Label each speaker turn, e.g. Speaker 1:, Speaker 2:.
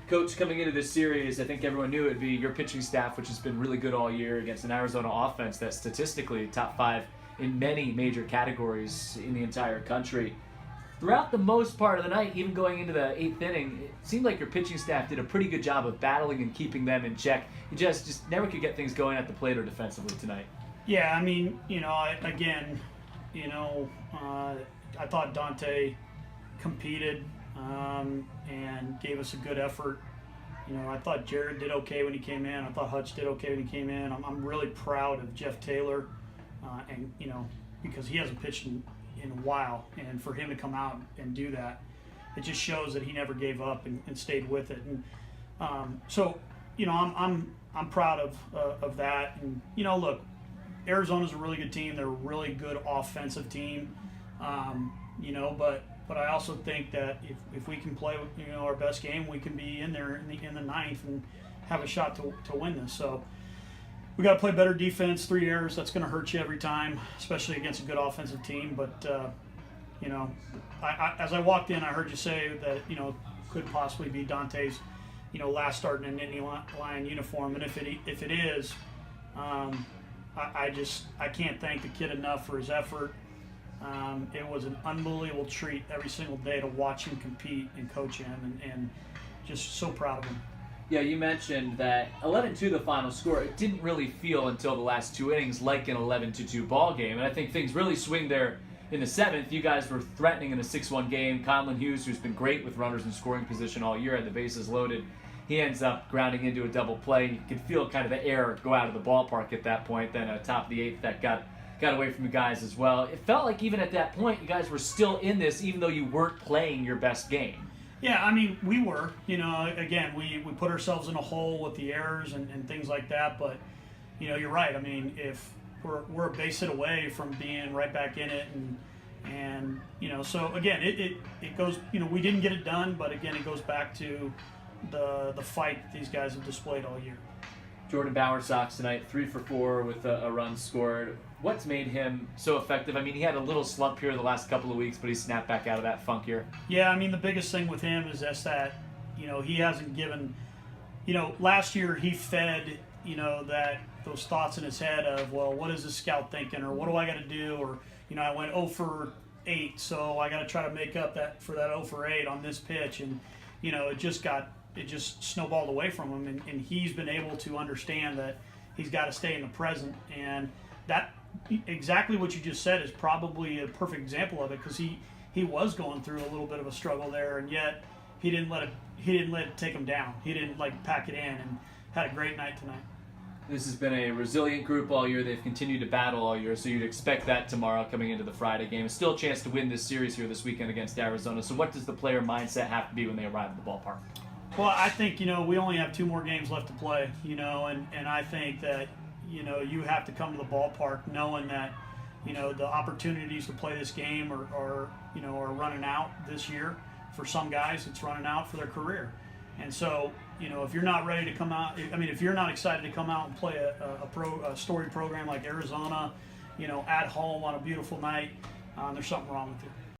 Speaker 1: Coach, coming into this series, I think everyone knew it would be your pitching staff, which has been really good all year against an Arizona offense that's statistically top 5 in many major categories in the entire country. Throughout the most part of the night, even going into the 8th inning, it seemed like your pitching staff did a pretty good job of battling and keeping them in check. You just never could get things going at the plate or defensively tonight.
Speaker 2: Yeah, I mean, I thought Dante competed and gave us a good effort. I thought Jared did okay when he came in. I thought Hutch did okay when he came in. I'm really proud of Jeff Taylor, because he hasn't pitched in a while, and for him to come out and do that, it just shows that he never gave up and stayed with it. And I'm proud of that. And look, Arizona's a really good team. They're a really good offensive team. But I also think that if we can play our best game, we can be in there in the 9th and have a shot to win this. So we got to play better defense. 3 errors, that's going to hurt you every time, especially against a good offensive team. But as I walked in, I heard you say that could possibly be Dante's last start in an Nittany Lion uniform, and if it is, I can't thank the kid enough for his effort. It was an unbelievable treat every single day to watch him compete and coach him, and just so proud of him.
Speaker 1: Yeah, you mentioned that 11-2 the final score. It didn't really feel until the last 2 innings like an 11-2 ball game, and I think things really swing there in the 7th. You guys were threatening in a 6-1 game. Conlon Hughes, who's been great with runners in scoring position all year, had the bases loaded. He ends up grounding into a double play. You could feel kind of the air go out of the ballpark at that point. Then top of the 8th, that got away from you guys as well. It felt like even at that point, you guys were still in this, even though you weren't playing your best game.
Speaker 2: Yeah, I mean, we were. Again, we put ourselves in a hole with the errors and things like that. But, you're right. I mean, if we're a base hit away from being right back in it, and so again, it goes. We didn't get it done, but again, it goes back to the fight that these guys have displayed all year.
Speaker 1: Jordan Bauer Sox tonight, 3 for 4 with a run scored. What's made him so effective? I mean, he had a little slump here the last couple of weeks, but he snapped back out of that funk here.
Speaker 2: Yeah, I mean, the biggest thing with him is just that, he hasn't given, last year he fed, that those thoughts in his head of, well, what is this scout thinking, or what do I got to do, or, I went 0 for 8, so I got to try to make up that for that 0 for 8 on this pitch, and, it just snowballed away from him, and he's been able to understand that he's got to stay in the present, and that exactly what you just said is probably a perfect example of it, because he was going through a little bit of a struggle there, and yet he didn't let it take him down. He didn't pack it in, and had a great night tonight.
Speaker 1: This has been a resilient group all year. They've continued to battle all year, so you'd expect that tomorrow coming into the Friday game. It's still a chance to win this series here this weekend against Arizona. So what does the player mindset have to be when they arrive at the ballpark?
Speaker 2: Well, I think, we only have 2 more games left to play, and I think that, you have to come to the ballpark knowing that, the opportunities to play this game are running out this year. For some guys, it's running out for their career. And so, if you're not ready to come out, if you're not excited to come out and play a storied program like Arizona, at home on a beautiful night, there's something wrong with you.